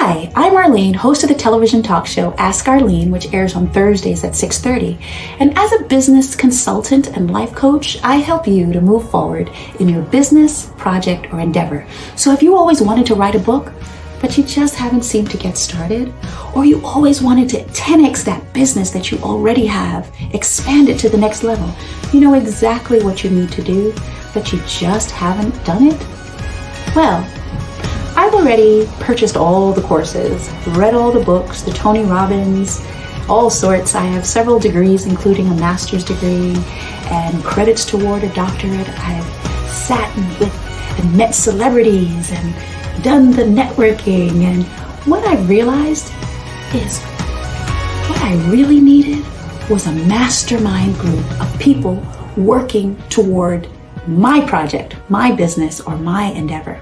Hi, I'm Arlene, host of the television talk show Ask Arlene, which airs on Thursdays at 6:30. And as a business consultant and life coach, I help you to move forward in your business, project, or endeavor. So if you always wanted to write a book, but you just haven't seemed to get started, or you always wanted to 10x that business that you already have, expand it to the next level, you know exactly what you need to do, but you just haven't done it? Well, I've already purchased all the courses, read all the books, the Tony Robbins, all sorts. I have several degrees, including a master's degree and credits toward a doctorate. I've sat with and met celebrities and done the networking. And what I realized is what I really needed was a mastermind group of people working toward my project, my business, or my endeavor.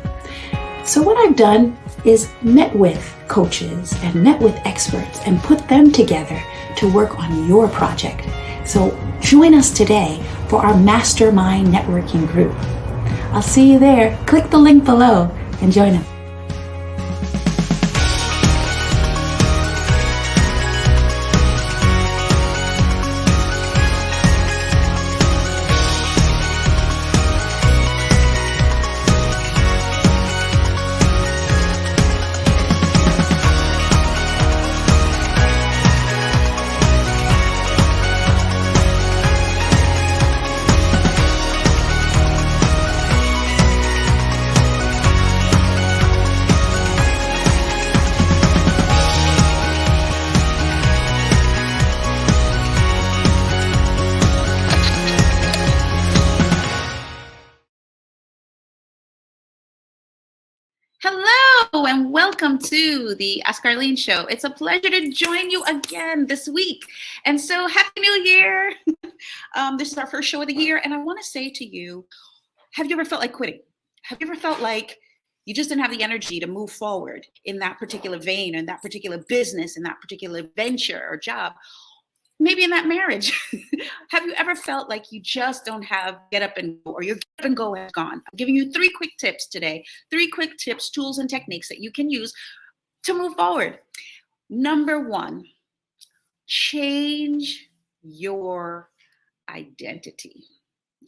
So what I've done is met with coaches and met with experts and put them together to work on your project. So join us today for our mastermind networking group. I'll see you there. Click the link below and join us. Hello and welcome to the Ask Arlene show. It's a pleasure to join you again this week. And so Happy New Year. This is our first show of the year. And I want to say to you, have you ever felt like quitting? Have you ever felt like you just didn't have the energy to move forward in that particular vein, in that particular business, in that particular venture or job? Maybe in that marriage. Have you ever felt like you just don't have get up and go, or your get up and go has gone? I'm giving you 3 quick tips today. 3 quick tips, tools, and techniques that you can use to move forward. Number 1, change your identity.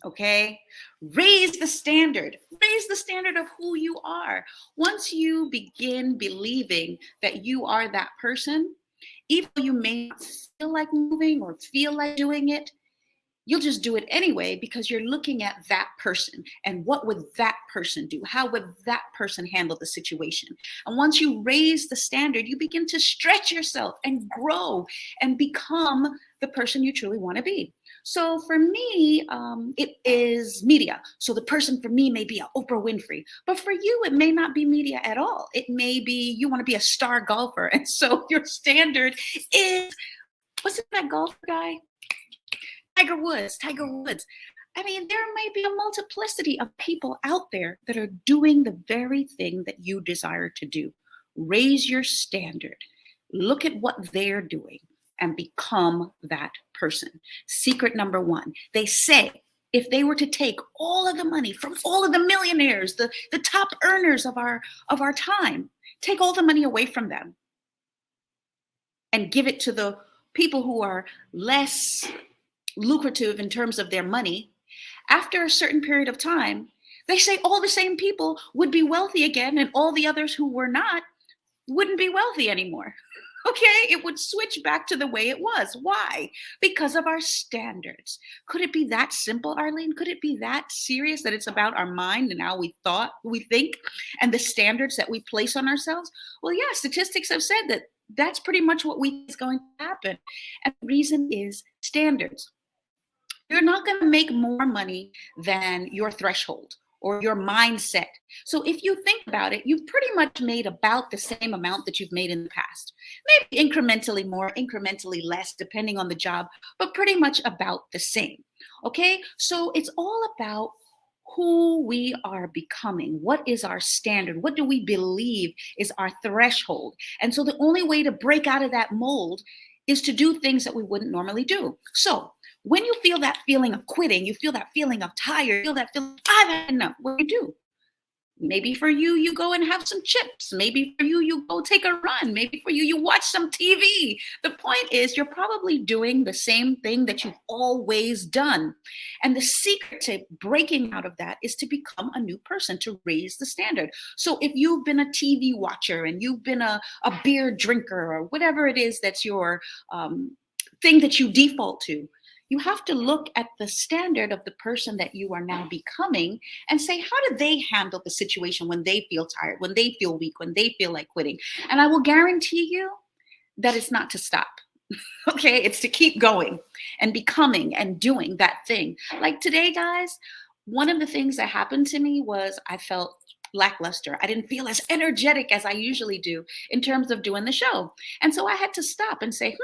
Okay? Raise the standard. Raise the standard of who you are. Once you begin believing that you are that person, even though you may not feel like moving or feel like doing it, you'll just do it anyway because you're looking at that person and what would that person do? How would that person handle the situation? And once you raise the standard, you begin to stretch yourself and grow and become the person you truly want to be. So for me, it is media. So the person for me may be an Oprah Winfrey, but for you, it may not be media at all. It may be you want to be a star golfer. And so your standard is, what's that golfer guy? Tiger Woods. I mean, there may be a multiplicity of people out there that are doing the very thing that you desire to do. Raise your standard. Look at what they're doing and become that person. Secret number 1, they say if they were to take all of the money from all of the millionaires, the top earners of our time, take all the money away from them and give it to the people who are less lucrative in terms of their money, after a certain period of time, they say all the same people would be wealthy again and all the others who were not wouldn't be wealthy anymore. Okay, it would switch back to the way it was. Why? Because of our standards. Could it be that simple, Arlene? Could it be that serious that it's about our mind and how we think, and the standards that we place on ourselves? Well, yeah, statistics have said that that's pretty much what is going to happen. And the reason is standards. You're not going to make more money than your threshold or your mindset. So if you think about it, you've pretty much made about the same amount that you've made in the past. Maybe incrementally more, incrementally less, depending on the job, but pretty much about the same. Okay? So it's all about who we are becoming. What is our standard? What do we believe is our threshold? And so the only way to break out of that mold is to do things that we wouldn't normally do. So when you feel that feeling of quitting, you feel that feeling of tired, you feel that feeling, I've had enough, what do? Maybe for you, you go and have some chips. Maybe for you, you go take a run. Maybe for you, you watch some TV. The point is, you're probably doing the same thing that you've always done. And the secret to breaking out of that is to become a new person, to raise the standard. So if you've been a TV watcher and you've been a beer drinker or whatever it is that's your thing that you default to, you have to look at the standard of the person that you are now becoming and say, how do they handle the situation when they feel tired, when they feel weak, when they feel like quitting? And I will guarantee you that it's not to stop. Okay, it's to keep going and becoming and doing that thing. Like today, guys, one of the things that happened to me was I felt lackluster. I didn't feel as energetic as I usually do in terms of doing the show. And so I had to stop and say,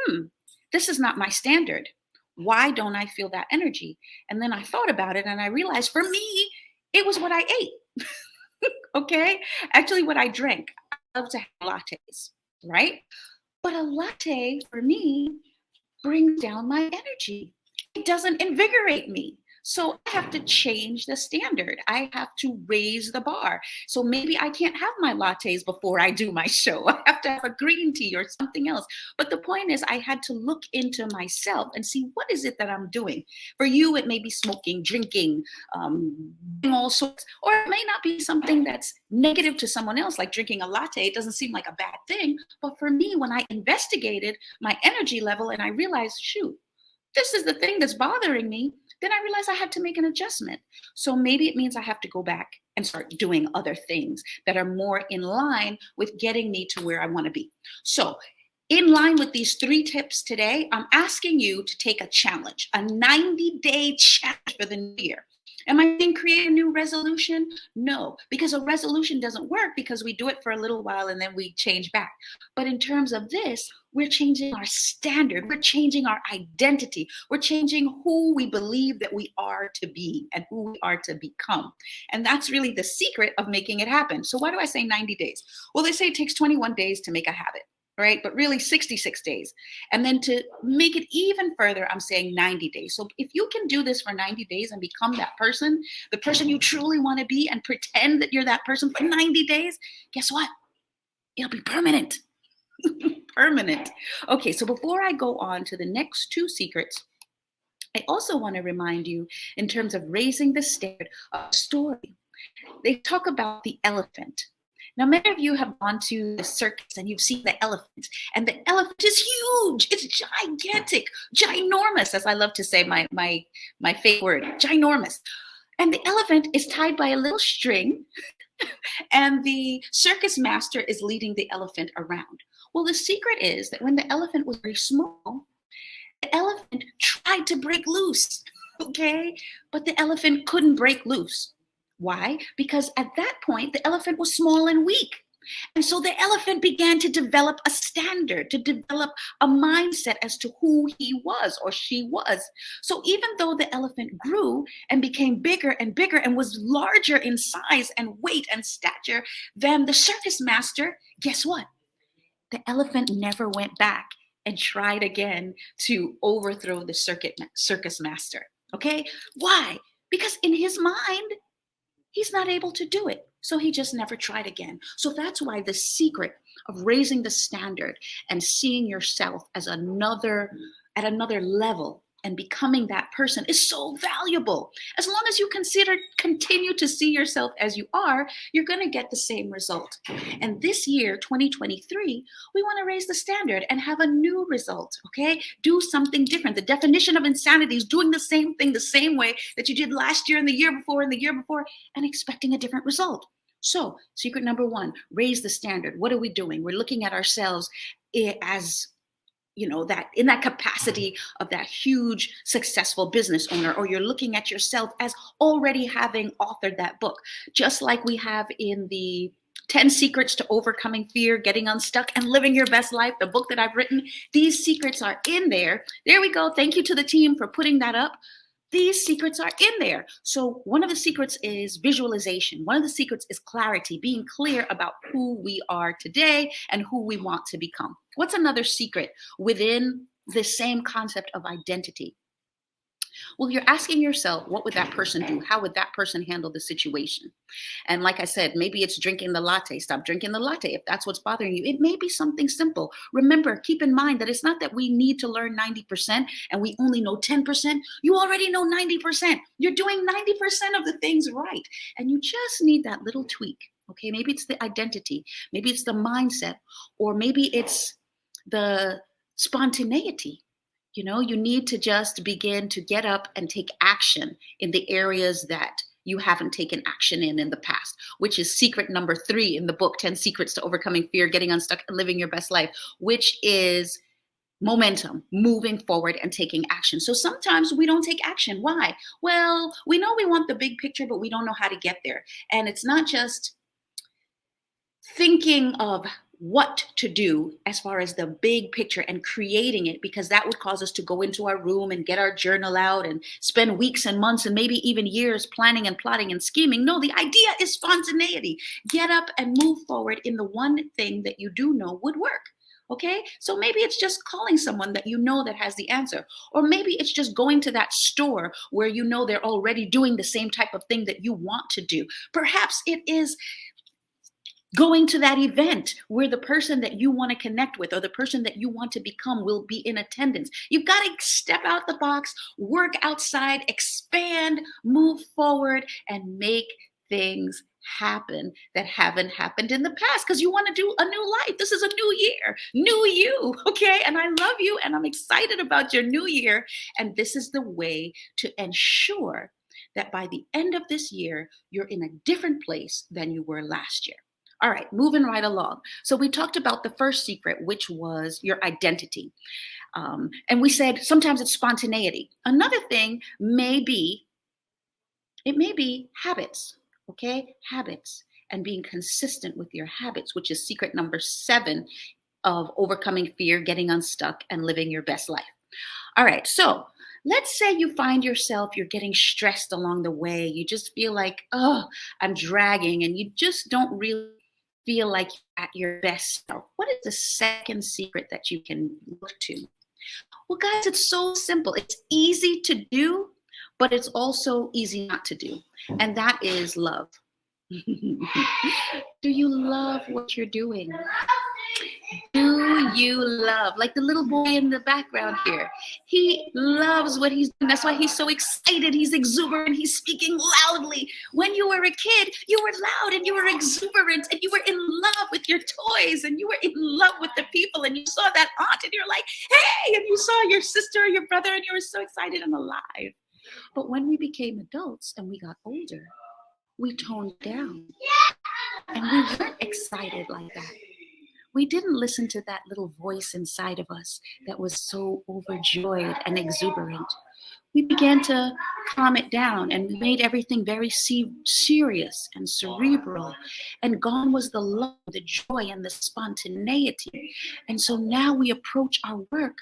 this is not my standard. Why don't I feel that energy? And then I thought about it and I realized for me, it was what I ate. Okay. Actually, what I drank. I love to have lattes, right? But a latte for me brings down my energy. It doesn't invigorate me. So I have to change the standard. I have to raise the bar. So maybe I can't have my lattes before I do my show. I have to have a green tea or something else. But the point is, I had to look into myself and see what is it that I'm doing. For you, it may be smoking, drinking, doing all sorts, or it may not be something that's negative to someone else, like drinking a latte. It doesn't seem like a bad thing. But for me, when I investigated my energy level and I realized, shoot, this is the thing that's bothering me, then I realized I had to make an adjustment. So maybe it means I have to go back and start doing other things that are more in line with getting me to where I want to be. So in line with these 3 tips today, I'm asking you to take a challenge, a 90-day challenge for the new year. Am I saying create a new resolution? No, because a resolution doesn't work because we do it for a little while and then we change back. But in terms of this, we're changing our standard. We're changing our identity. We're changing who we believe that we are to be and who we are to become. And that's really the secret of making it happen. So why do I say 90 days? Well, they say it takes 21 days to make a habit, right? But really 66 days. And then to make it even further, I'm saying 90 days. So if you can do this for 90 days and become that person, the person you truly want to be, and pretend that you're that person for 90 days, guess what? It'll be permanent. Permanent. Okay, so before I go on to the next 2 secrets, I also want to remind you in terms of raising the standard of a story. They talk about the elephant. Now, many of you have gone to the circus and you've seen the elephant, and the elephant is huge. It's gigantic, ginormous, as I love to say, my favorite word, ginormous. And the elephant is tied by a little string, and the circus master is leading the elephant around. Well, the secret is that when the elephant was very small, the elephant tried to break loose, okay? But the elephant couldn't break loose. Why? Because at that point, the elephant was small and weak. And so the elephant began to develop a standard, to develop a mindset as to who he was or she was. So even though the elephant grew and became bigger and was larger in size and weight and stature than the circus master, guess what? The elephant never went back and tried again to overthrow the circus master. Okay? Why? Because in his mind, he's not able to do it. So he just never tried again. So that's why the secret of raising the standard and seeing yourself as at another level and becoming that person is so valuable. As long as you continue to see yourself as you are, you're going to get the same result. And this year, 2023, we want to raise the standard and have a new result, okay? Do something different. The definition of insanity is doing the same thing the same way that you did last year and the year before and the year before and expecting a different result. So, secret number 1, raise the standard. What are we doing? We're looking at ourselves as that in that capacity of that huge successful business owner, or you're looking at yourself as already having authored that book, just like we have in the 10 Secrets to Overcoming Fear, Getting Unstuck, and Living Your Best Life, the book that I've written. These secrets are in there. There we go. Thank you to the team for putting that up. These secrets are in there. So one of the secrets is visualization. One of the secrets is clarity, being clear about who we are today and who we want to become. What's another secret within the same concept of identity? Well, you're asking yourself, what would that person do? How would that person handle the situation? And like I said, maybe it's drinking the latte. Stop drinking the latte if that's what's bothering you. It may be something simple. Remember, keep in mind that it's not that we need to learn 90% and we only know 10%. You already know 90%. You're doing 90% of the things right. And you just need that little tweak. Okay, maybe it's the identity, maybe it's the mindset, or maybe it's the spontaneity. You need to just begin to get up and take action in the areas that you haven't taken action in the past, which is secret number 3 in the book, 10 Secrets to Overcoming Fear, Getting Unstuck, and Living Your Best Life, which is momentum, moving forward and taking action. So sometimes we don't take action. Why? Well, we know we want the big picture, but we don't know how to get there. And it's not just thinking of what to do as far as the big picture and creating it, because that would cause us to go into our room and get our journal out and spend weeks and months and maybe even years planning and plotting and scheming. No, the idea is spontaneity. Get up and move forward in the one thing that you do know would work. Okay, so maybe it's just calling someone that you know that has the answer, or maybe it's just going to that store where you know they're already doing the same type of thing that you want to do. Perhaps it is going to that event where the person that you want to connect with or the person that you want to become will be in attendance. You've got to step out the box, work outside, expand, move forward, and make things happen that haven't happened in the past, because you want to do a new life. This is a new year, new you, okay? And I love you and I'm excited about your new year. And this is the way to ensure that by the end of this year, you're in a different place than you were last year. All right, moving right along. So we talked about the first secret, which was your identity. And we said sometimes it's spontaneity. Another thing may be habits, okay? Habits and being consistent with your habits, which is secret number 7 of overcoming fear, getting unstuck, and living your best life. All right, so let's say you find yourself, you're getting stressed along the way. You just feel like, oh, I'm dragging, and you just don't really feel like you're at your best self. What is the second secret that you can look to? Well, guys, it's so simple. It's easy to do, but it's also easy not to do. And that is love. Do you love what you're doing? Do you love, like the little boy in the background here? He loves what he's doing. That's why he's so excited. He's exuberant. He's speaking loudly. When you were a kid, you were loud and you were exuberant and you were in love with your toys and you were in love with the people, and you saw that aunt and you're like, hey, and you saw your sister or your brother and you were so excited and alive. But when we became adults and we got older, we toned down and we weren't excited like that. We didn't listen to that little voice inside of us that was so overjoyed and exuberant. We began to calm it down and made everything very serious and cerebral. And gone was the love, the joy, and the spontaneity. And so now we approach our work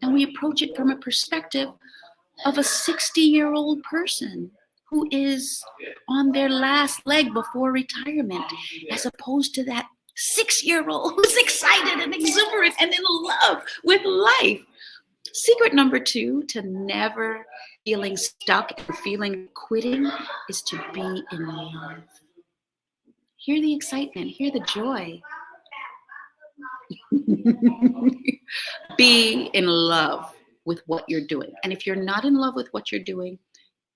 and we approach it from a perspective of a 60-year-old person who is on their last leg before retirement, as opposed to that 6-year-old who's excited and exuberant and in love with life. Secret number 2 to never feeling stuck and feeling quitting is to be in love. Hear the excitement, hear the joy. Be in love with what you're doing. And if you're not in love with what you're doing,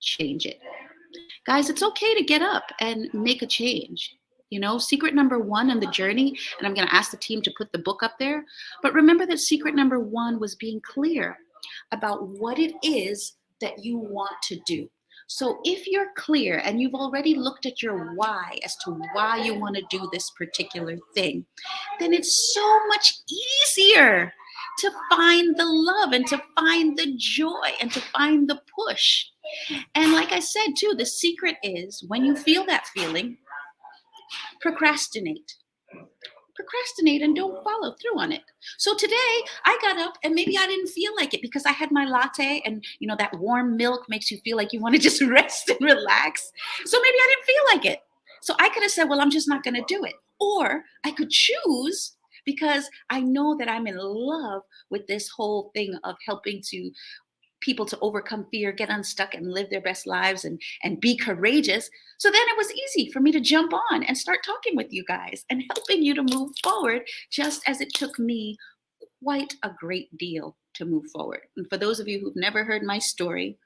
change it. Guys, it's okay to get up and make a change. Secret number 1 in the journey, and I'm going to ask the team to put the book up there. But remember that secret number 1 was being clear about what it is that you want to do. So if you're clear and you've already looked at your why as to why you want to do this particular thing, then it's so much easier to find the love and to find the joy and to find the push. And like I said, too, the secret is when you feel that feeling, procrastinate and don't follow through on it. So today I got up and maybe I didn't feel like it because I had my latte, and that warm milk makes you feel like you want to just rest and relax. So maybe I didn't feel like it. So I could have said, well, I'm just not going to do it. Or I could choose, because I know that I'm in love with this whole thing of helping to people to overcome fear, get unstuck, and live their best lives and be courageous. So then it was easy for me to jump on and start talking with you guys and helping you to move forward, just as it took me quite a great deal to move forward. And for those of you who've never heard my story,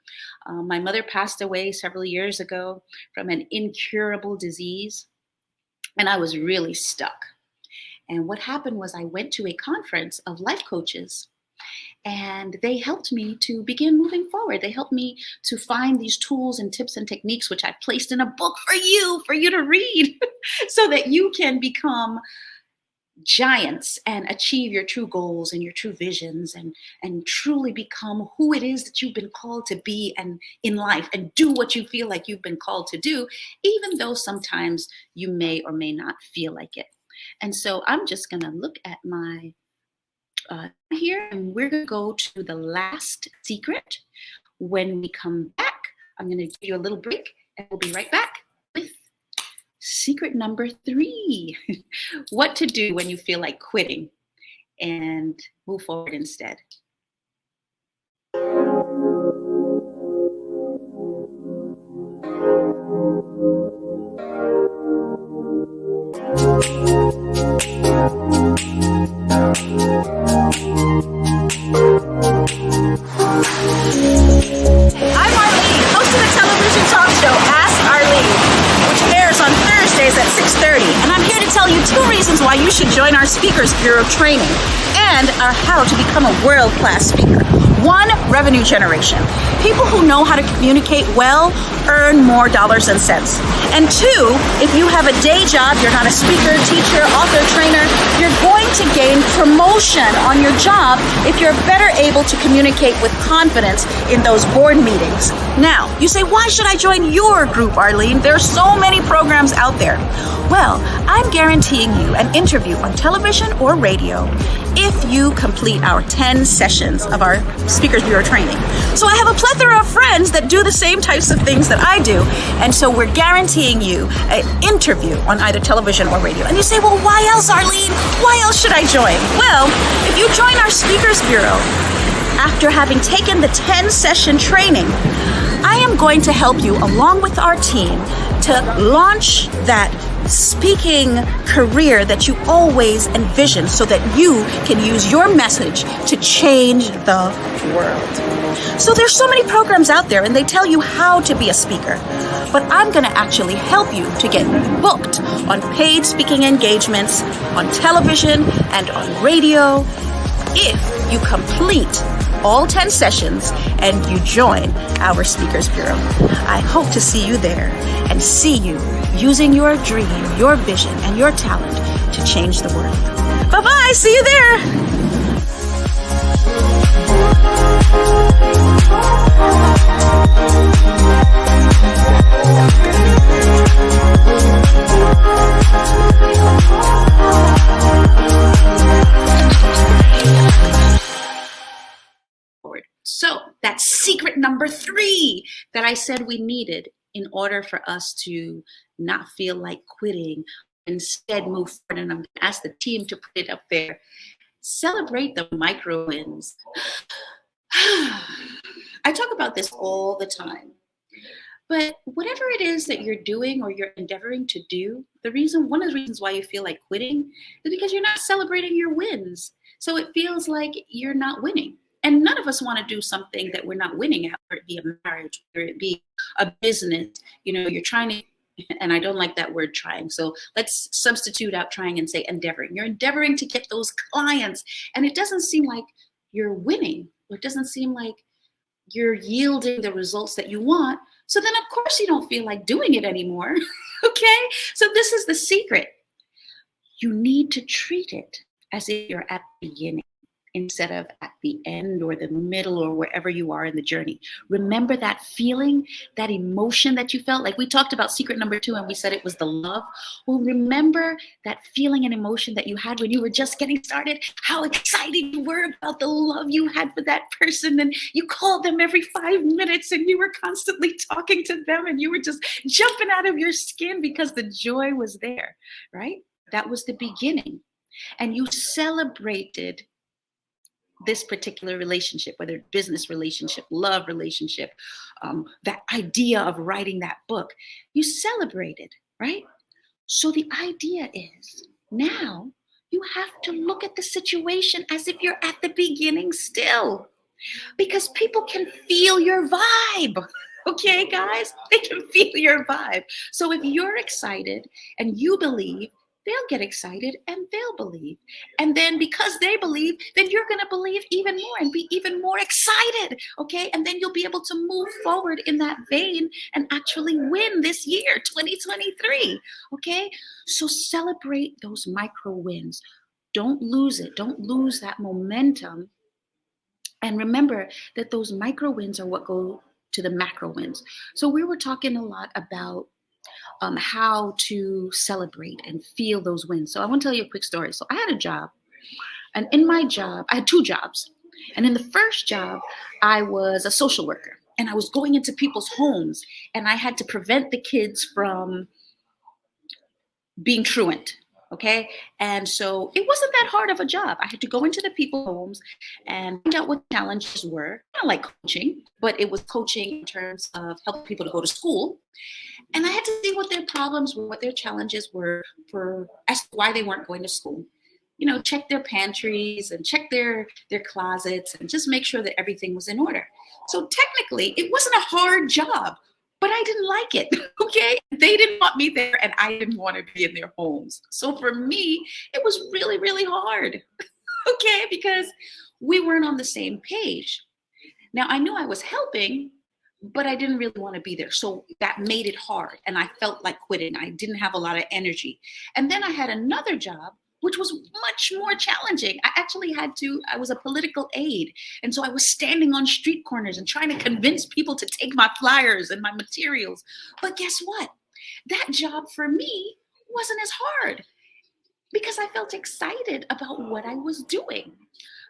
my mother passed away several years ago from an incurable disease, and I was really stuck. And what happened was I went to a conference of life coaches, and they helped me to begin moving forward. They helped me to find these tools and tips and techniques, which I placed in a book for you to read so that you can become giants and achieve your true goals and your true visions and truly become who it is that you've been called to be and in life, and do what you feel like you've been called to do, even though sometimes you may or may not feel like it. And so I'm just going to look at my here, and we're going to go to the last secret. When we come back, I'm going to give you a little break, and we'll be right back with secret number 3. What to do when you feel like quitting and move forward instead. I'm Arlene, host of the television talk show Ask Arlene, which airs on Thursdays at 6:30. And I'm here to tell you 2 reasons why you should join our Speakers Bureau training and how to become a world-class speaker. 1, revenue generation. People who know how to communicate well earn more dollars and cents. And 2, if you have a day job, you're not a speaker, teacher, author, trainer, you're going to gain promotion on your job if you're better able to communicate with confidence in those board meetings. Now, you say, why should I join your group, Arlene? There are so many programs out there. Well, I'm guaranteeing you an interview on television or radio if you complete our 10 sessions of our Speakers Bureau training. So I have a plethora of friends that do the same types of things that I do, and so we're guaranteeing you an interview on either television or radio. And you say, well, why else, Arlene? Why else should I join? Well, if you join our Speakers Bureau after having taken the 10-session training, I am going to help you, along with our team, to launch that speaking career that you always envisioned, so that you can use your message to change the world. So there's so many programs out there, and they tell you how to be a speaker, but I'm going to actually help you to get booked on paid speaking engagements on television and on radio if you complete all 10 sessions and you join our Speakers Bureau. I hope to see you there and see you using your dream, your vision, and your talent to change the world. Bye-bye. See you there. So that's secret number 3 that I said we needed in order for us to not feel like quitting, instead move forward. And I'm going to ask the team to put it up there. Celebrate the micro wins. I talk about this all the time, but whatever it is that you're doing or you're endeavoring to do, one of the reasons why you feel like quitting is because you're not celebrating your wins. So it feels like you're not winning. And none of us want to do something that we're not winning at, whether it be a marriage, whether it be a business. You're trying to, and I don't like that word trying. So let's substitute out trying and say endeavoring. You're endeavoring to get those clients, and it doesn't seem like you're winning, or it doesn't seem like you're yielding the results that you want. So then, of course, you don't feel like doing it anymore. Okay? So this is the secret. You need to treat it as if you're at the beginning, instead of at the end or the middle or wherever you are in the journey. Remember that feeling, that emotion that you felt? Like we talked about secret number 2 and we said it was the love. Well, remember that feeling and emotion that you had when you were just getting started, how excited you were about the love you had for that person, and you called them every 5 minutes and you were constantly talking to them and you were just jumping out of your skin because the joy was there, right? That was the beginning. And you celebrated this particular relationship, whether it's business relationship, love relationship, that idea of writing that book, you celebrated, right? So the idea is now you have to look at the situation as if you're at the beginning still, because people can feel your vibe. Okay, guys, they can feel your vibe. So if you're excited and you believe, they'll get excited and they'll believe. And then because they believe, then you're going to believe even more and be even more excited. Okay, and then you'll be able to move forward in that vein and actually win this year, 2023. Okay, so celebrate those micro wins. Don't lose it. Don't lose that momentum, and remember that those micro wins are what go to the macro wins. So we were talking a lot about how to celebrate and feel those wins. So I want to tell you a quick story. So I had a job, and in my job, I had two jobs. And in the first job, I was a social worker, and I was going into people's homes, and I had to prevent the kids from being truant. Okay. And so it wasn't that hard of a job. I had to go into the people's homes and find out what challenges were, kind of like coaching, but it was coaching in terms of helping people to go to school. And I had to see what their problems were, what their challenges were for as to why they weren't going to school. You know, check their pantries and check their closets and just make sure that everything was in order. So technically, it wasn't a hard job, but I didn't like it. Okay, they didn't want me there, and I didn't want to be in their homes. So for me, it was really, really hard. Okay, because we weren't on the same page. Now I knew I was helping, but I didn't really want to be there. So that made it hard. And I felt like quitting. I didn't have a lot of energy. And then I had another job, which was much more challenging. I actually I was a political aide. And so I was standing on street corners and trying to convince people to take my flyers and my materials. But guess what? That job for me wasn't as hard because I felt excited about what I was doing.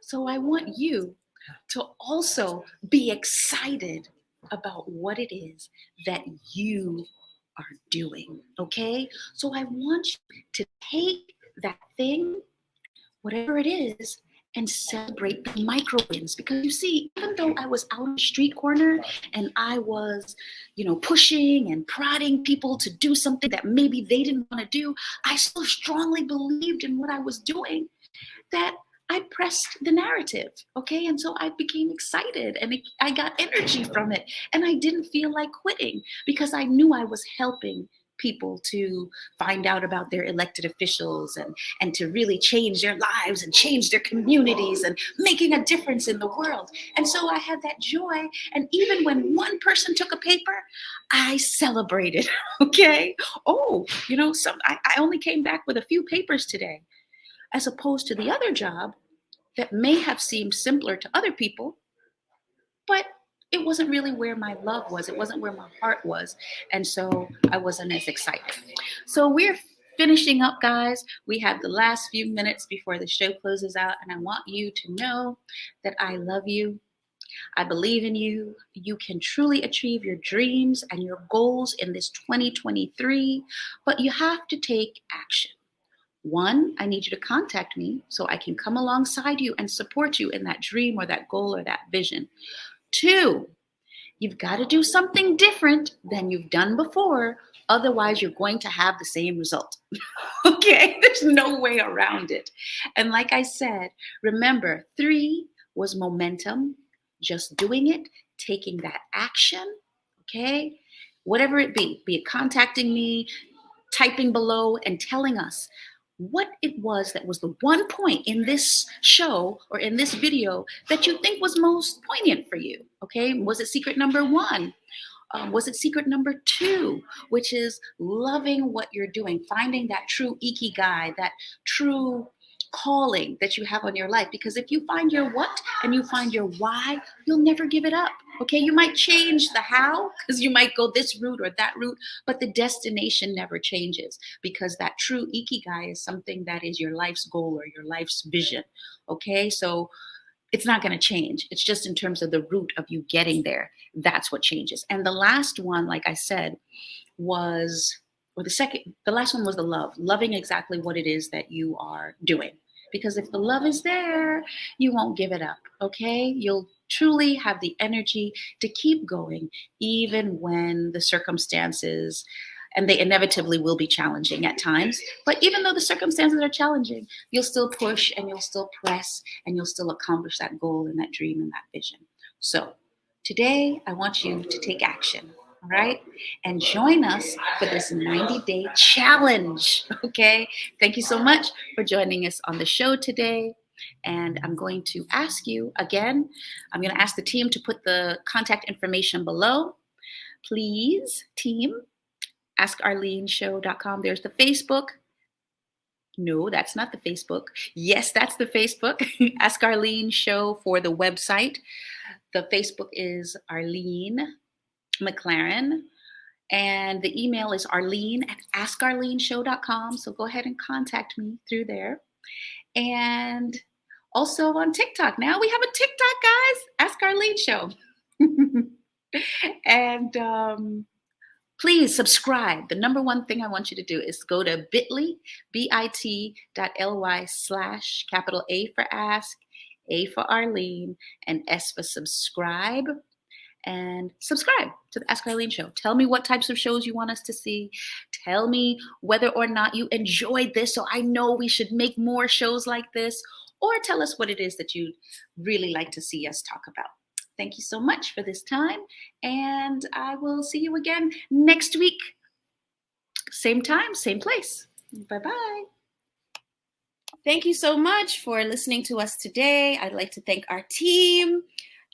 So I want you to also be excited about what it is that you are doing. Okay. So I want you to take that thing, whatever it is, and celebrate the micro wins. Because you see, even though I was out on the street corner and I was, pushing and prodding people to do something that maybe they didn't want to do, I still strongly believed in what I was doing, that I pressed the narrative, okay? And so I became excited and I got energy from it. And I didn't feel like quitting because I knew I was helping people to find out about their elected officials and to really change their lives and change their communities and making a difference in the world. And so I had that joy. And even when one person took a paper, I celebrated, okay? Oh, I only came back with a few papers today, as opposed to the other job that may have seemed simpler to other people, but it wasn't really where my love was. It wasn't where my heart was. And so I wasn't as excited. So we're finishing up, guys. We have the last few minutes before the show closes out. And I want you to know that I love you. I believe in you. You can truly achieve your dreams and your goals in this 2023, but you have to take action. One, I need you to contact me so I can come alongside you and support you in that dream or that goal or that vision. Two, you've got to do something different than you've done before. Otherwise, you're going to have the same result. Okay, there's no way around it. And like I said, remember, 3 was momentum, just doing it, taking that action. Okay, whatever it be it contacting me, typing below and telling us what it was that was the one point in this show or in this video that you think was most poignant for you. Okay, was it secret number 1? Was it secret number 2, which is loving what you're doing, finding that true ikigai, that true calling that you have on your life? Because if you find your what and you find your why, you'll never give it up. Okay, you might change the how because you might go this route or that route, but the destination never changes because that true ikigai is something that is your life's goal or your life's vision. Okay, so it's not going to change. It's just in terms of the route of you getting there. That's what changes. And the last one, like I said, the last one was the loving exactly what it is that you are doing. Because if the love is there, you won't give it up, okay? You'll truly have the energy to keep going, even when the circumstances, and they inevitably will be challenging at times. But even though the circumstances are challenging, you'll still push and you'll still press and you'll still accomplish that goal and that dream and that vision. So today, I want you to take action, all right? And join us for this 90-day challenge, okay? Thank you so much for joining us on the show today. And I'm going to ask you again, I'm going to ask the team to put the contact information below. Please, team, askarleneshow.com. There's the Facebook. No, that's not the Facebook. Yes, that's the Facebook. Ask Arlene Show for the website. The Facebook is Arlene Mclaren. And the email is arlene@askarleneshow.com. So go ahead and contact me through there. And also on TikTok. Now we have a TikTok, guys. Ask Arlene Show. And please subscribe. The number one thing I want you to do is go to bit.ly/A for ask, A for Arlene, and S for subscribe. And subscribe to the Ask Arlene Show. Tell me what types of shows you want us to see. Tell me whether or not you enjoyed this, so I know we should make more shows like this. Or tell us what it is that you'd really like to see us talk about. Thank you so much for this time, and I will see you again next week. Same time, same place. Bye-bye. Thank you so much for listening to us today. I'd like to thank our team,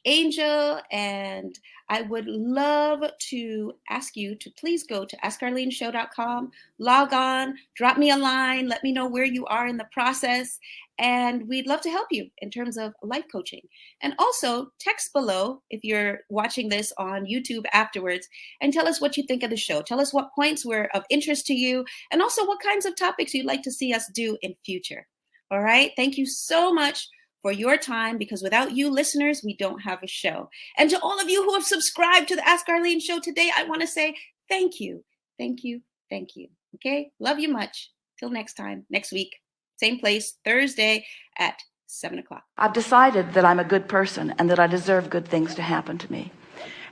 Angel, and I would love to ask you to please go to askarleneshow.com, log on, drop me a line, let me know where you are in the process, and we'd love to help you in terms of life coaching. And also text below if you're watching this on YouTube afterwards and tell us what you think of the show. Tell us what points were of interest to you and also what kinds of topics you'd like to see us do in future. All right. Thank you so much for your time, because without you listeners, we don't have a show. And to all of you who have subscribed to the Ask Arlene Show today, I want to say thank you. Thank you. Thank you. Okay. Love you much. Till next time, next week, same place, Thursday at 7:00. I've decided that I'm a good person and that I deserve good things to happen to me.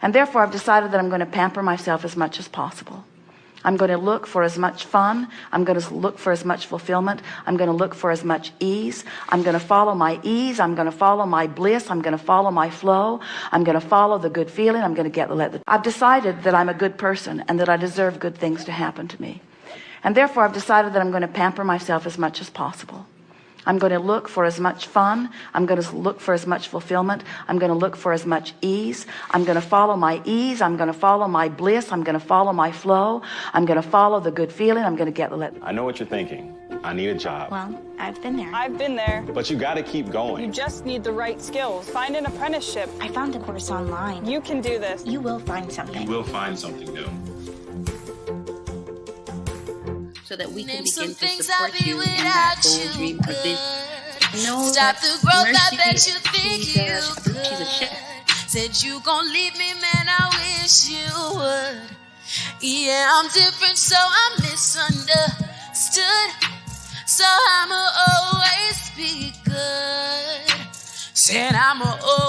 And therefore, I've decided that I'm going to pamper myself as much as possible. I'm going to look for as much fun. I'm going to look for as much fulfillment. I'm going to look for as much ease. I'm going to follow my ease. I'm going to follow my bliss. I'm going to follow my flow. I'm going to follow the good feeling. I'm going to I've decided that I'm a good person and that I deserve good things to happen to me. And therefore, I've decided that I'm going to pamper myself as much as possible. I'm going to look for as much fun. I'm going to look for as much fulfillment. I'm going to look for as much ease. I'm going to follow my ease. I'm going to follow my bliss. I'm going to follow my flow. I'm going to follow the good feeling. I'm going to I know what you're thinking. I need a job. Well, I've been there. I've been there. But you got to keep going. You just need the right skills. Find an apprenticeship. I found a course online. You can do this. You will find something. You will find something new. So that we can begin to support you in that goal, dream, or vision. Stop the growth, I bet you think you she's a chef. Said you gon' leave me, man, I wish you would. Yeah, I'm different, so I'm misunderstood. So I'ma always be good. Said I'ma always